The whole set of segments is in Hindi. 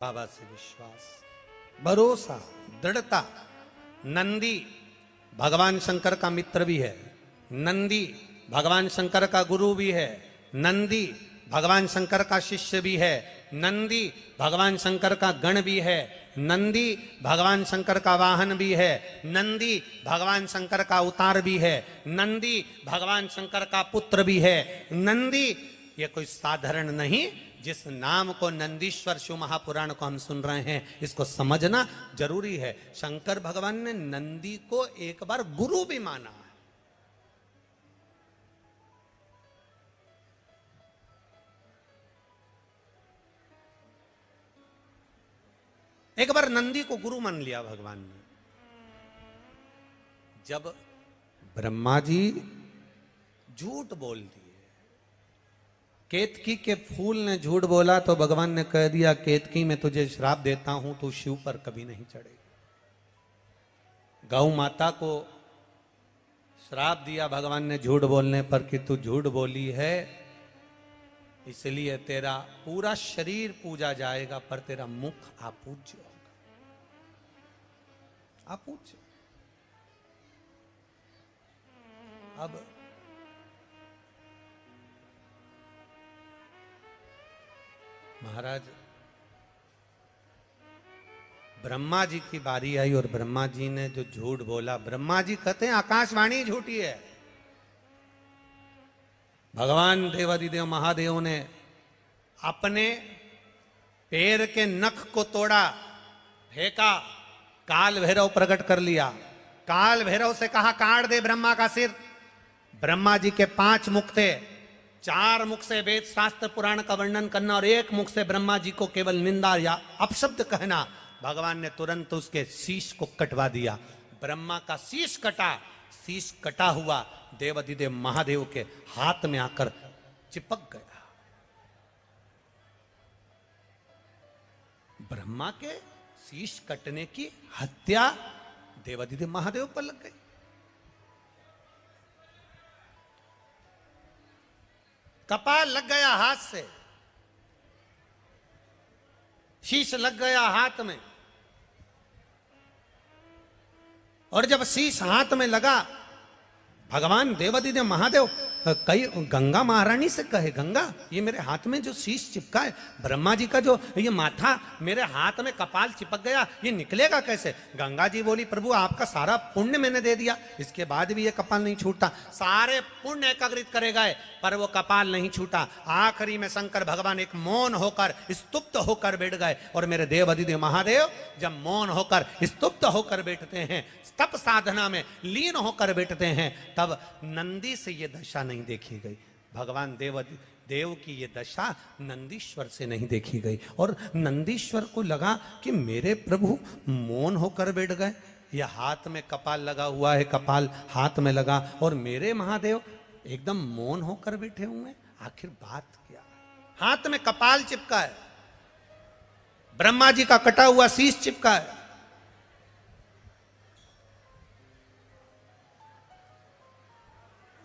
बाबा से विश्वास, भरोसा, दृढ़ता। नंदी भगवान शंकर का मित्र भी है, नंदी भगवान शंकर का गुरु भी है, नंदी भगवान शंकर का शिष्य भी है, नंदी भगवान शंकर का गण भी है, नंदी भगवान शंकर का वाहन भी है, नंदी भगवान शंकर का अवतार भी है, नंदी भगवान शंकर का पुत्र भी है। नंदी ये कोई साधारण नहीं, जिस नाम को नंदीश्वर शिव महापुराण को हम सुन रहे हैं, इसको समझना जरूरी है। शंकर भगवान ने नंदी को एक बार गुरु भी माना है। एक बार नंदी को गुरु मान लिया भगवान ने। जब ब्रह्मा जी झूठ बोल दिए, केतकी के फूल ने झूठ बोला तो भगवान ने कह दिया, केतकी मैं तुझे श्राप देता हूं, तू शिव पर कभी नहीं चढ़ेगी। गौ माता को श्राप दिया भगवान ने झूठ बोलने पर कि तू झूठ बोली है, इसलिए तेरा पूरा शरीर पूजा जाएगा पर तेरा मुख अपूज्य होगा। अपूज्य। अब महाराज ब्रह्मा जी की बारी आई और ब्रह्मा जी ने जो झूठ बोला, ब्रह्मा जी कहते हैं आकाशवाणी झूठी है। भगवान देवादिदेव महादेव ने अपने पैर के नख को तोड़ा, फेंका, काल भैरव प्रकट कर लिया। काल भैरव से कहा काट दे ब्रह्मा का सिर। ब्रह्मा जी के 5 मुख थे, 4 मुख से वेद शास्त्र पुराण का वर्णन करना और 1 मुख से ब्रह्मा जी को केवल निंदा या अपशब्द कहना। भगवान ने तुरंत उसके शीश को कटवा दिया। ब्रह्मा का शीश कटा, शीश कटा हुआ देवादिदेव महादेव के हाथ में आकर चिपक गया। ब्रह्मा के शीश कटने की हत्या देवादिदेव महादेव पर लग गई। कपाल लग गया हाथ से, शीश लग गया हाथ में, और जब शीश हाथ में लगा, भगवान देवादिदेव महादेव कई गंगा महारानी से कहे, गंगा ये मेरे हाथ में जो शीश चिपका है, ब्रह्मा जी का जो ये माथा मेरे हाथ में कपाल चिपक गया, ये निकलेगा कैसे? गंगा जी बोली, प्रभु आपका सारा पुण्य मैंने दे दिया, इसके बाद भी ये कपाल नहीं छूटता। सारे पुण्य एकाग्रित करे गए पर वो कपाल नहीं छूटा। आखिरी में शंकर भगवान एक मौन होकर स्तुप्त होकर बैठ गए। और मेरे देवादिदेव महादेव जब मौन होकर स्तुप्त होकर बैठते हैं, तप साधना में लीन होकर बैठते हैं, तब नंदी से ये दशा नहीं देखी गई। भगवान देव की ये दशा नंदीश्वर से नहीं देखी गई। और नंदीश्वर को लगा कि मेरे प्रभु मौन होकर बैठ गए, यह हाथ में कपाल लगा हुआ है, कपाल हाथ में लगा, और मेरे महादेव एकदम मौन होकर बैठे हुए, आखिर बात क्या? हाथ में कपाल चिपका है, ब्रह्मा जी का कटा हुआ शीश चिपका है,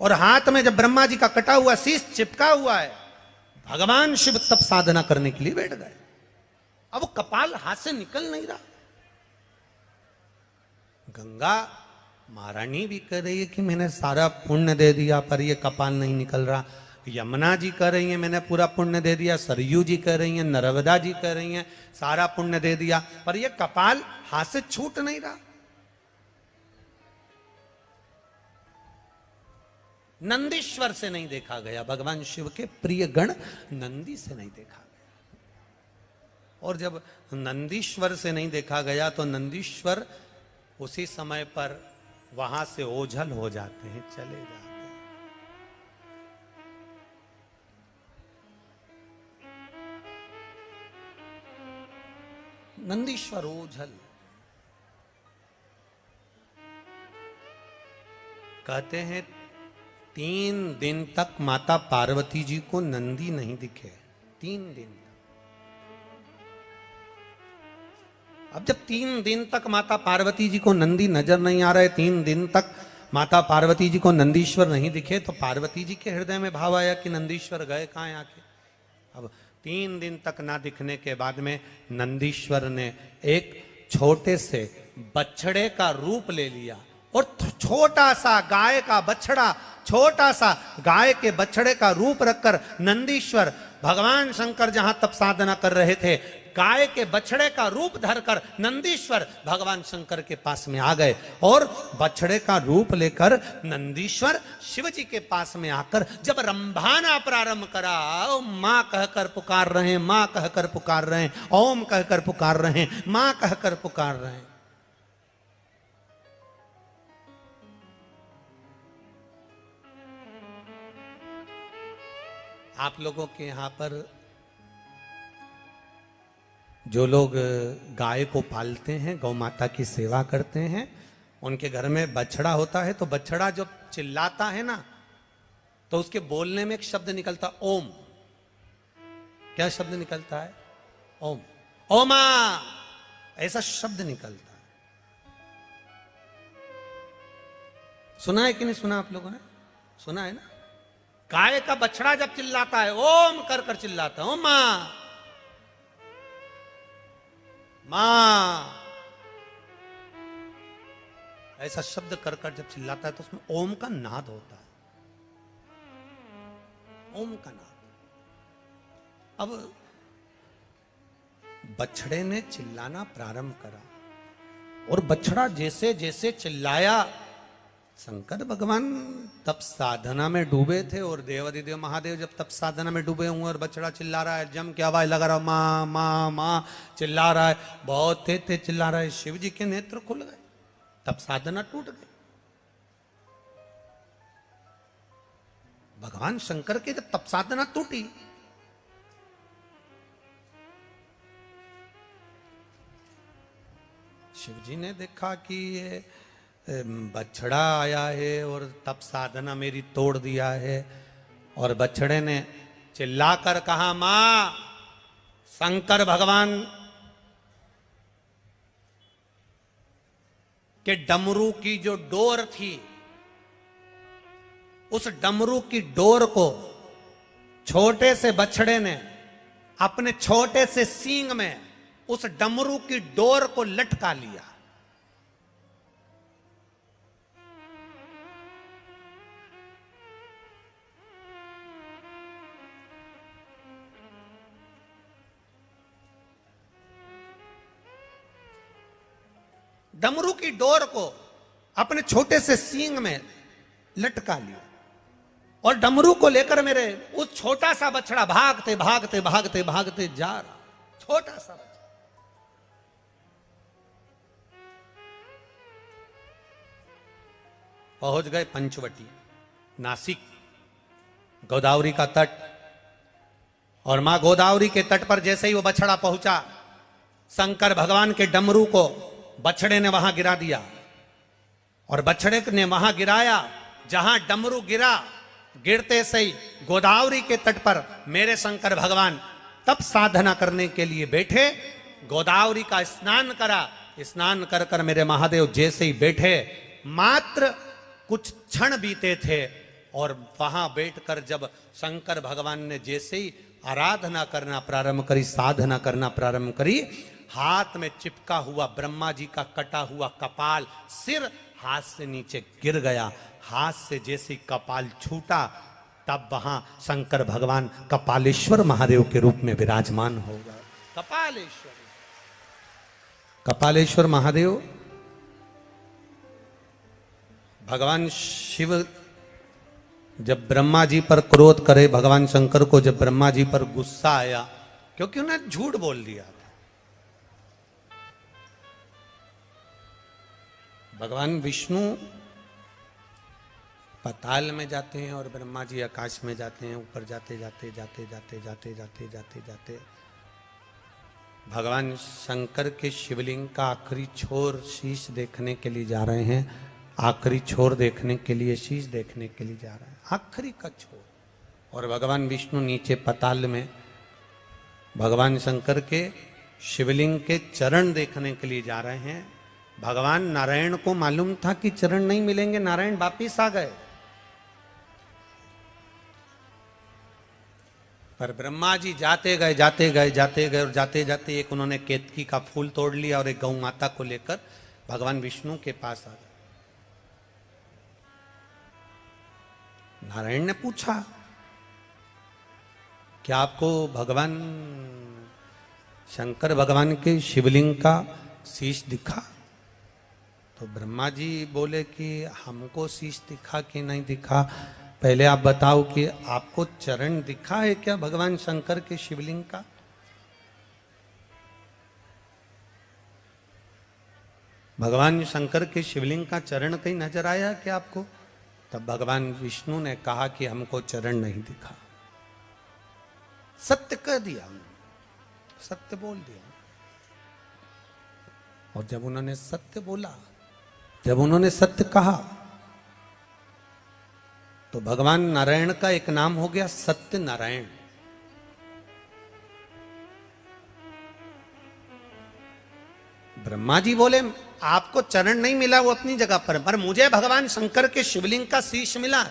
और हाथ में जब ब्रह्मा जी का कटा हुआ शीश चिपका हुआ है, भगवान शिव तप साधना करने के लिए बैठ गए। अब वो कपाल हाथ से निकल नहीं रहा। गंगा महारानी भी कह रही है कि मैंने सारा पुण्य दे दिया पर ये कपाल नहीं निकल रहा। यमुना जी कह रही है मैंने पूरा पुण्य दे दिया, सरयू जी कह रही है, नर्मदा जी कह रही है सारा पुण्य दे दिया, पर ये कपाल हाथ से छूट नहीं रहा। नंदीश्वर से नहीं देखा गया, भगवान शिव के प्रिय गण नंदी से नहीं देखा गया। और जब नंदीश्वर से नहीं देखा गया तो नंदीश्वर उसी समय पर वहां से ओझल हो जाते हैं, चले जाते हैं। नंदीश्वर ओझल। कहते हैं 3 दिन तक माता पार्वती जी को नंदी नहीं दिखे, 3 दिन। अब जब 3 दिन तक माता पार्वती जी को नंदी नजर नहीं आ रहे, 3 दिन तक माता पार्वती जी को नंदीश्वर नहीं दिखे, तो पार्वती जी के हृदय में भाव आया कि नंदीश्वर गए कहाँ आके। अब 3 दिन तक ना दिखने के बाद में नंदीश्वर ने एक छोटे से बछड़े का रूप ले लिया और छोटा सा गाय का बछड़ा, छोटा सा गाय के बछड़े का रूप रखकर नंदीश्वर भगवान शंकर जहां तप साधना कर रहे थे, गाय के बछड़े का रूप धरकर नंदीश्वर भगवान शंकर के पास में आ गए और बछड़े का रूप लेकर नंदीश्वर शिव जी के पास में आकर जब रंभाना प्रारंभ करा, मां कहकर पुकार रहे हैं, मां कहकर पुकार रहे हैं, ओम कहकर पुकार रहे हैं, मां कहकर पुकार रहे हैं। आप लोगों के यहां पर जो लोग गाय को पालते हैं, गौ माता की सेवा करते हैं, उनके घर में बछड़ा होता है तो बछड़ा जब चिल्लाता है ना तो उसके बोलने में एक शब्द निकलता, ओम। क्या शब्द निकलता है? ओम। ओमा, ऐसा शब्द निकलता है। सुना है कि नहीं सुना? आप लोगों ने सुना है ना? गाय का बछड़ा जब चिल्लाता है, ओम कर कर चिल्लाता है, ओमा मां, ऐसा शब्द कर कर जब चिल्लाता है तो उसमें ओम का नाद होता है, ओम का नाद। अब बछड़े ने चिल्लाना प्रारंभ करा और बछड़ा जैसे जैसे चिल्लाया, शंकर भगवान तप साधना में डूबे थे और देवादिदेव महादेव जब तप साधना में डूबे हुए और बछड़ा चिल्ला रहा है, जम के आवाज लगा रहा, मां मां मां चिल्ला रहा है, बहुत तेज तेज चिल्ला रहा है, शिव जी के नेत्र खुल गए, तप साधना टूट गई। भगवान शंकर की जब तप साधना टूटी, शिव जी ने देखा कि ये बछड़ा आया है और तप साधना मेरी तोड़ दिया है, और बछड़े ने चिल्लाकर कहा, मां, शंकर भगवान के डमरू की जो डोर थी, उस डमरू की डोर को छोटे से बछड़े ने अपने छोटे से सींग में उस डमरू की डोर को लटका लिया। डमरू की डोर को अपने छोटे से सींग में लटका लिया और डमरू को लेकर मेरे उस छोटा सा बछड़ा भागते भागते भागते भागते जा रहा, छोटा सा बछड़ा। पहुंच गए पंचवटी, नासिक, गोदावरी का तट, और मां गोदावरी के तट पर जैसे ही वो बछड़ा पहुंचा, शंकर भगवान के डमरू को बछड़े ने वहां गिरा दिया और बछड़े ने वहां गिराया जहां डमरू गिरा। गिरते से ही गोदावरी के तट पर मेरे शंकर भगवान तप साधना करने के लिए बैठे, गोदावरी का स्नान करा। स्नान कर कर मेरे महादेव जैसे ही बैठे, मात्र कुछ क्षण बीते थे और वहां बैठकर जब शंकर भगवान ने जैसे ही आराधना करना प्रारंभ करी, साधना करना प्रारंभ करी, हाथ में चिपका हुआ ब्रह्मा जी का कटा हुआ कपाल, सिर हाथ से नीचे गिर गया। हाथ से जैसे ही कपाल छूटा, तब वहां शंकर भगवान कपालेश्वर महादेव के रूप में विराजमान हो गए। कपालेश्वर, कपालेश्वर महादेव भगवान शिव जब ब्रह्मा जी पर क्रोध करे, भगवान शंकर को जब ब्रह्मा जी पर गुस्सा आया, क्योंकि उन्हें झूठ बोल दिया था। भगवान विष्णु पाताल में जाते हैं और ब्रह्मा जी आकाश में जाते हैं। ऊपर जाते जाते जाते जाते जाते जाते जाते जाते भगवान शंकर के शिवलिंग का आखिरी छोर शीश देखने के लिए जा रहे हैं। आखिरी छोर देखने के लिए, शीश देखने के लिए जा रहे हैं, आखिरी का छोर। और भगवान विष्णु नीचे पाताल में भगवान शंकर के शिवलिंग के चरण देखने के लिए जा रहे हैं। भगवान नारायण को मालूम था कि चरण नहीं मिलेंगे, नारायण वापिस आ गए। पर ब्रह्मा जी जाते गए जाते गए जाते गए और जाते जाते एक उन्होंने केतकी का फूल तोड़ लिया और एक गौ माता को लेकर भगवान विष्णु के पास आ गए। नारायण ने पूछा, क्या आपको भगवान शंकर भगवान के शिवलिंग का शीश दिखा? तो ब्रह्मा जी बोले कि हमको शीश दिखा कि नहीं दिखा, पहले आप बताओ कि आपको चरण दिखा है क्या भगवान शंकर के शिवलिंग का? भगवान शंकर के शिवलिंग का चरण कहीं नजर आया क्या आपको? तब भगवान विष्णु ने कहा कि हमको चरण नहीं दिखा। सत्य कह दिया, सत्य बोल दिया। और जब उन्होंने सत्य बोला, जब उन्होंने सत्य कहा, तो भगवान नारायण का एक नाम हो गया सत्य नारायण। ब्रह्मा जी बोले आपको चरण नहीं मिला, वो अपनी जगह पर मुझे भगवान शंकर के शिवलिंग का शीश मिला।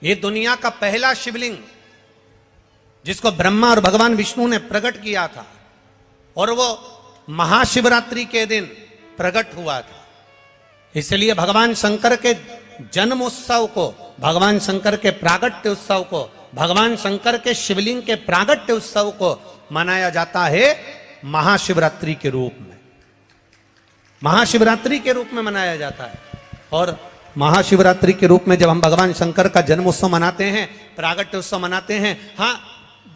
ये दुनिया का पहला शिवलिंग जिसको ब्रह्मा और भगवान विष्णु ने प्रकट किया था, और वो महाशिवरात्रि के दिन प्रकट हुआ था। इसलिए भगवान शंकर के जन्म उत्सव को, भगवान शंकर के प्रागट्य उत्सव को, भगवान शंकर के शिवलिंग के प्रागट्य उत्सव को मनाया जाता है महाशिवरात्रि के रूप में। महाशिवरात्रि के रूप में मनाया जाता है। और महाशिवरात्रि के रूप में जब हम भगवान शंकर का जन्म उत्सव मनाते हैं, प्रागट्य उत्सव मनाते हैं, हाँ,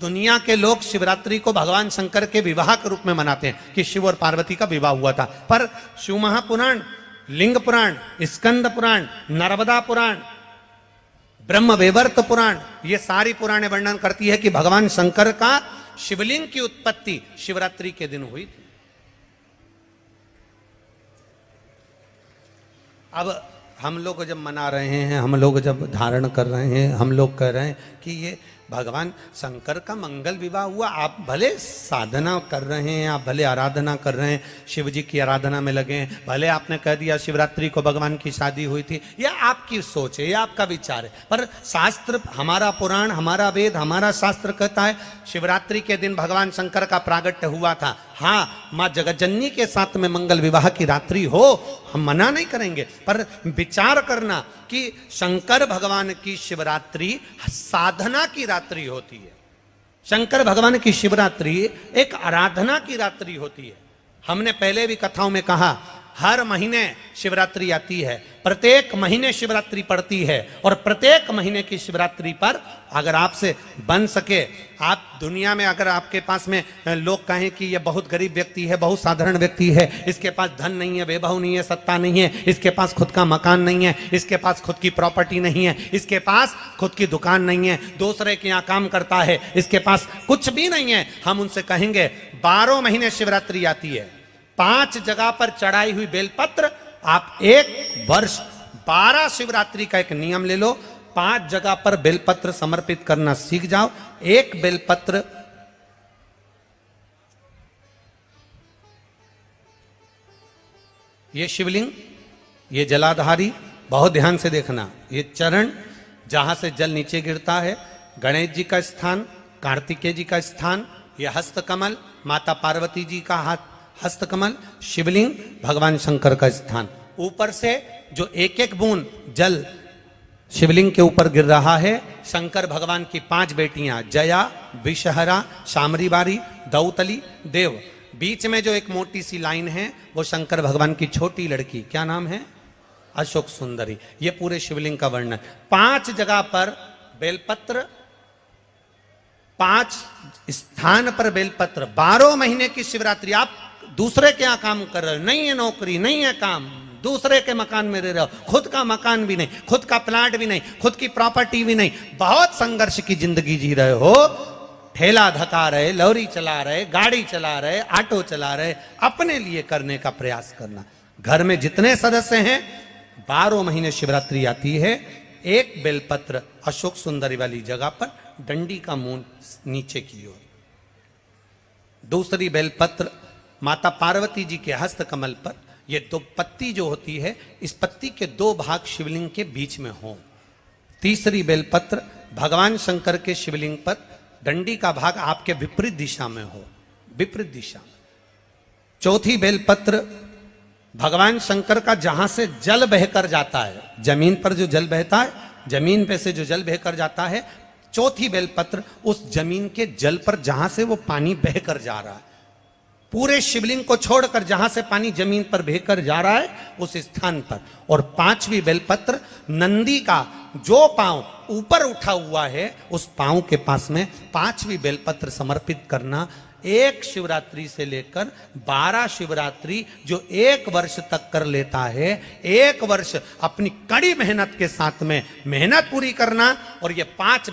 दुनिया के लोग शिवरात्रि को भगवान शंकर के विवाह के रूप में मनाते हैं कि शिव और पार्वती का विवाह हुआ था। पर शिव महापुराण, लिंग पुराण, स्कंद पुराण, नर्मदा पुराण, ब्रह्म वैवर्त पुराण, ये सारी पुराणें वर्णन करती है कि भगवान शंकर का शिवलिंग की उत्पत्ति शिवरात्रि के दिन हुई थी। अब हम लोग जब मना रहे हैं, हम लोग जब धारण कर रहे हैं, हम लोग कह रहे हैं कि ये भगवान शंकर का मंगल विवाह हुआ। आप भले साधना कर रहे हैं, आप भले आराधना कर रहे हैं, शिव जी की आराधना में लगे हैं, भले आपने कह दिया शिवरात्रि को भगवान की शादी हुई थी, यह आपकी सोच है, यह आपका विचार है। पर शास्त्र, हमारा पुराण, हमारा वेद, हमारा शास्त्र कहता है शिवरात्रि के दिन भगवान शंकर का प्रागट्य हुआ था। हाँ, माँ जगज्जननी के साथ में मंगल विवाह की रात्रि हो, हम मना नहीं करेंगे, पर विचार करना कि शंकर भगवान की शिवरात्रि साधना की रात्रि होती है। शंकर भगवान की शिवरात्रि एक आराधना की रात्रि होती है। हमने पहले भी कथाओं में कहा, हर महीने शिवरात्रि आती है, प्रत्येक महीने शिवरात्रि पड़ती है, और प्रत्येक महीने की शिवरात्रि पर अगर आपसे बन सके, आप दुनिया में अगर आपके पास में लोग कहें कि ये बहुत गरीब व्यक्ति है, बहुत साधारण व्यक्ति है, इसके पास धन नहीं है, वैभव नहीं है, सत्ता नहीं है, इसके पास खुद का मकान नहीं है, इसके पास खुद की प्रॉपर्टी नहीं है, इसके पास खुद की दुकान नहीं है, दूसरे के यहाँ काम करता है, इसके पास कुछ भी नहीं है, हम उनसे कहेंगे 12 महीने शिवरात्रि आती है, 5 जगह पर चढ़ाई हुई बेलपत्र, आप एक वर्ष 12 शिवरात्रि का एक नियम ले लो, 5 जगह पर बेलपत्र समर्पित करना सीख जाओ। एक बेलपत्र ये शिवलिंग, ये जलाधारी, बहुत ध्यान से देखना, ये चरण जहां से जल नीचे गिरता है, गणेश जी का स्थान, कार्तिकेय जी का स्थान, ये हस्तकमल, माता पार्वती जी का हाथ हस्तकमल, शिवलिंग, भगवान शंकर का स्थान। ऊपर से जो एक एक बूंद जल शिवलिंग के ऊपर गिर रहा है, शंकर भगवान की 5 बेटियां, जया, विषहरा, शामरीबारी, दौतली, देव। बीच में जो एक मोटी सी लाइन है वो शंकर भगवान की छोटी लड़की, क्या नाम है? अशोक सुंदरी। ये पूरे शिवलिंग का वर्णन। 5 जगह पर बेलपत्र, 5 स्थान पर बेलपत्र, 12 महीने की शिवरात्रि। आप दूसरे के यहाँ काम कर रहे हो, नहीं है नौकरी, नहीं है काम, दूसरे के मकान में रह रहे हो, खुद का मकान भी नहीं, खुद का प्लाट भी नहीं, खुद की प्रॉपर्टी भी नहीं, बहुत संघर्ष की जिंदगी जी रहे हो, ठेला धका रहे, लॉरी चला रहे, गाड़ी चला रहे, ऑटो चला रहे, अपने लिए करने का प्रयास करना। घर में जितने सदस्य हैं, 12 महीने शिवरात्रि आती है, एक बेलपत्र अशोक सुंदरी वाली जगह पर, डंडी का मुंह नीचे की ओर, दूसरी बेलपत्र माता पार्वती जी के हस्त कमल पर, ये दो पत्ती जो होती है, इस पत्ती के दो भाग शिवलिंग के बीच में हो। तीसरी बेलपत्र भगवान शंकर के शिवलिंग पर डंडी का भाग आपके विपरीत दिशा में हो, विपरीत दिशा में। चौथी बेलपत्र भगवान शंकर का जहां से जल बहकर जाता है, जमीन पर जो जल बहता है, जमीन पे से जो जल बहकर जाता है, चौथी बेलपत्र उस जमीन के जल पर जहां से वो पानी बहकर जा रहा है, पूरे शिवलिंग को छोड़कर जहां से पानी जमीन पर बहकर जा रहा है उस स्थान पर। और पांचवी बेलपत्र नंदी का जो पांव ऊपर उठा हुआ है उस पांव के पास में पांचवी बेलपत्र समर्पित करना। एक शिवरात्रि से लेकर 12 शिवरात्रि जो एक वर्ष तक कर लेता है, एक वर्ष अपनी कड़ी मेहनत के साथ में मेहनत पूरी करना। और ये 5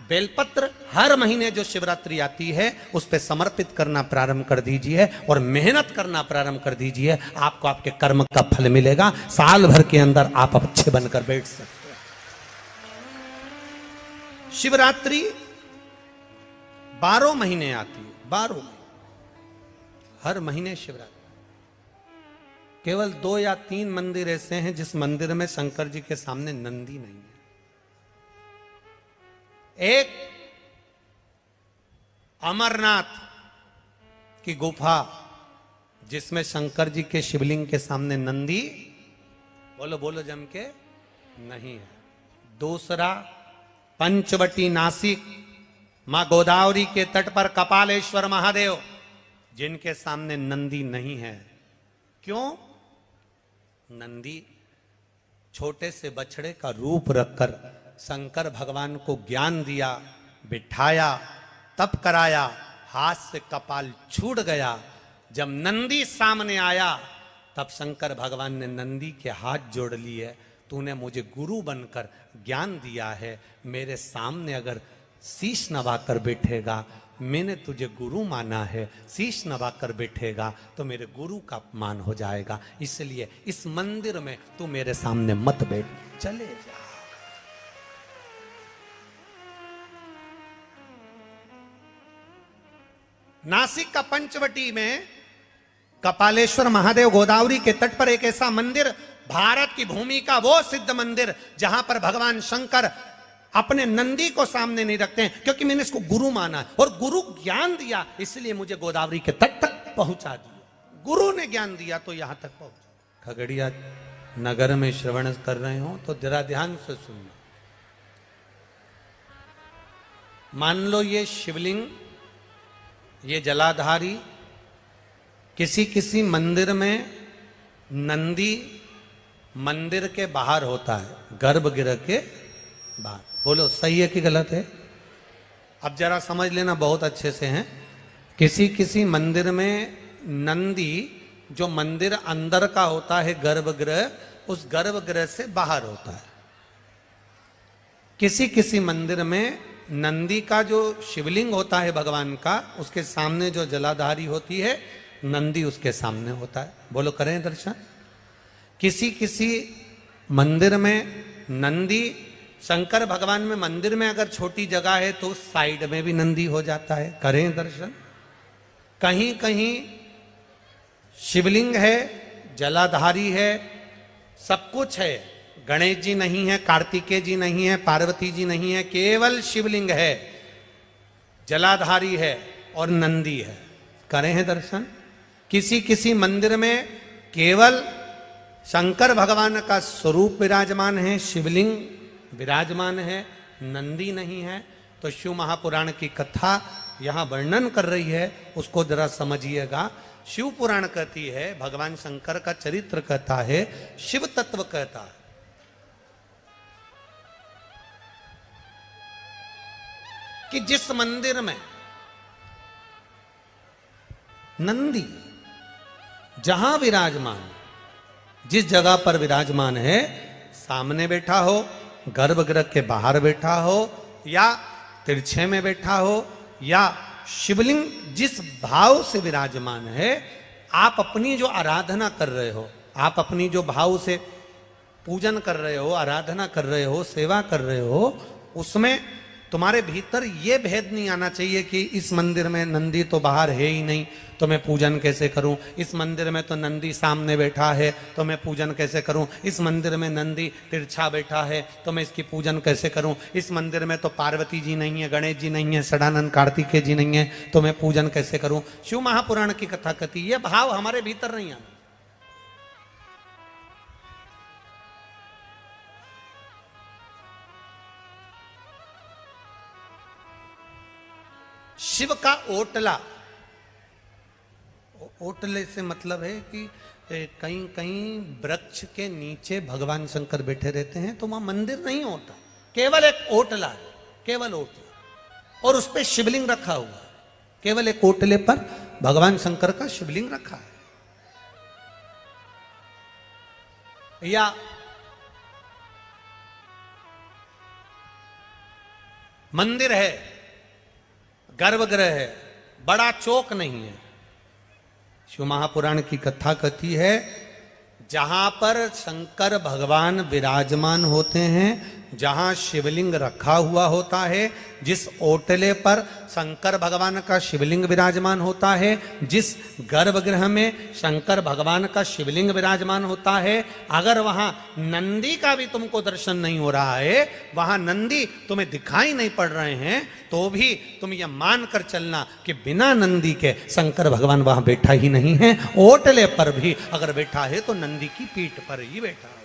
बेलपत्र हर महीने जो शिवरात्रि आती है उस पे समर्पित करना प्रारंभ कर दीजिए और मेहनत करना प्रारंभ कर दीजिए। आपको आपके कर्म का फल मिलेगा। साल भर के अंदर आप अच्छे बनकर बैठ सकते हैं। शिवरात्रि 12 महीने आती है, 12 महीने, हर महीने शिवरात्रि। केवल 2 या 3 मंदिर ऐसे हैं जिस मंदिर में शंकर जी के सामने नंदी नहीं है। एक अमरनाथ की गुफा जिसमें शंकर जी के शिवलिंग के सामने नंदी, बोलो बोलो जम के, नहीं है। दूसरा पंचवटी नासिक मां गोदावरी के तट पर कपालेश्वर महादेव जिनके सामने नंदी नहीं है। क्यों? नंदी छोटे से बछड़े का रूप रखकर शंकर भगवान को ज्ञान दिया, बिठाया, तप कराया, हाथ से कपाल छूट गया। जब नंदी सामने आया तब शंकर भगवान ने नंदी के हाथ जोड़ लिए। तूने मुझे गुरु बनकर ज्ञान दिया है, मेरे सामने अगर शीश नवाकर बैठेगा, मैंने तुझे गुरु माना है, शीश नवाकर बैठेगा तो मेरे गुरु का अपमान हो जाएगा। इसलिए इस मंदिर में तू मेरे सामने मत बैठ, चले जा। नासिक का पंचवटी में कपालेश्वर महादेव गोदावरी के तट पर एक ऐसा मंदिर, भारत की भूमि का वो सिद्ध मंदिर जहां पर भगवान शंकर अपने नंदी को सामने नहीं रखते हैं, क्योंकि मैंने इसको गुरु माना है और गुरु ज्ञान दिया, इसलिए मुझे गोदावरी के तट तक पहुंचा दिया। गुरु ने ज्ञान दिया तो यहां तक पहुंचा। खगड़िया नगर में श्रवण कर रहे हो तो जरा ध्यान से सुनना। मान लो ये शिवलिंग, ये जलाधारी, किसी किसी मंदिर में नंदी मंदिर के बाहर होता है, गर्भगृह के बाहर। बोलो सही है कि गलत है? अब जरा समझ लेना बहुत अच्छे से हैं। किसी किसी मंदिर में नंदी जो मंदिर अंदर का होता है गर्भगृह, उस गर्भगृह से बाहर होता है। किसी किसी मंदिर में नंदी का जो शिवलिंग होता है भगवान का, उसके सामने जो जलाधारी होती है, नंदी उसके सामने होता है। बोलो करें दर्शन। किसी किसी मंदिर में नंदी, शंकर भगवान में मंदिर में अगर छोटी जगह है तो साइड में भी नंदी हो जाता है। करें दर्शन। कहीं कहीं शिवलिंग है, जलाधारी है, सब कुछ है, गणेश जी नहीं है, कार्तिकेय जी नहीं है, पार्वती जी नहीं है, केवल शिवलिंग है, जलाधारी है और नंदी है। करें हैं दर्शन। किसी किसी मंदिर में केवल शंकर भगवान का स्वरूप विराजमान है, शिवलिंग विराजमान है, नंदी नहीं है। तो शिव महापुराण की कथा यहां वर्णन कर रही है, उसको जरा समझिएगा। शिव पुराण कहती है, भगवान शंकर का चरित्र कहता है, शिव तत्व कहता है कि जिस मंदिर में नंदी जहां विराजमान, जिस जगह पर विराजमान है, सामने बैठा हो, गर्भगृह के बाहर बैठा हो, या तिरछे में बैठा हो, या शिवलिंग जिस भाव से विराजमान है, आप अपनी जो आराधना कर रहे हो, आप अपनी जो भाव से पूजन कर रहे हो, आराधना कर रहे हो, सेवा कर रहे हो, उसमें तुम्हारे भीतर ये भेद नहीं आना चाहिए कि इस मंदिर में नंदी तो बाहर है ही नहीं, तो मैं पूजन कैसे करूं। इस मंदिर में तो नंदी सामने बैठा है, तो मैं पूजन कैसे करूं। इस मंदिर में नंदी तिरछा बैठा है, तो मैं इसकी पूजन कैसे करूं। इस मंदिर में तो पार्वती जी नहीं है, गणेश जी नहीं है, सदानंद कार्तिकेय जी नहीं है, तो मैं पूजन कैसे करूं। शिव महापुराण की कथा कहती, ये भाव हमारे भीतर नहीं आना। शिव का ओटला, ओटले से मतलब है कि कहीं कहीं वृक्ष के नीचे भगवान शंकर बैठे रहते हैं, तो वहां मंदिर नहीं होता, केवल एक ओटला है, केवल ओटला, और उस पर शिवलिंग रखा हुआ, केवल एक ओटले पर भगवान शंकर का शिवलिंग रखा है। या मंदिर है, गर्भगृह है, बड़ा चौक नहीं है। शिव महापुराण की कथा कहती है, जहां पर शंकर भगवान विराजमान होते हैं, जहां शिवलिंग रखा हुआ होता है, जिस ओटले पर शंकर भगवान का शिवलिंग विराजमान होता है, जिस गर्भगृह में शंकर भगवान का शिवलिंग विराजमान होता है, अगर वहां नंदी का भी तुमको दर्शन नहीं हो रहा है, वहां नंदी तुम्हें दिखाई नहीं पड़ रहे हैं, तो भी तुम यह मान कर चलना कि बिना नंदी के शंकर भगवान वहां बैठा ही नहीं है। ओटले पर भी अगर बैठा है तो नंदी की पीठ पर ही बैठा है।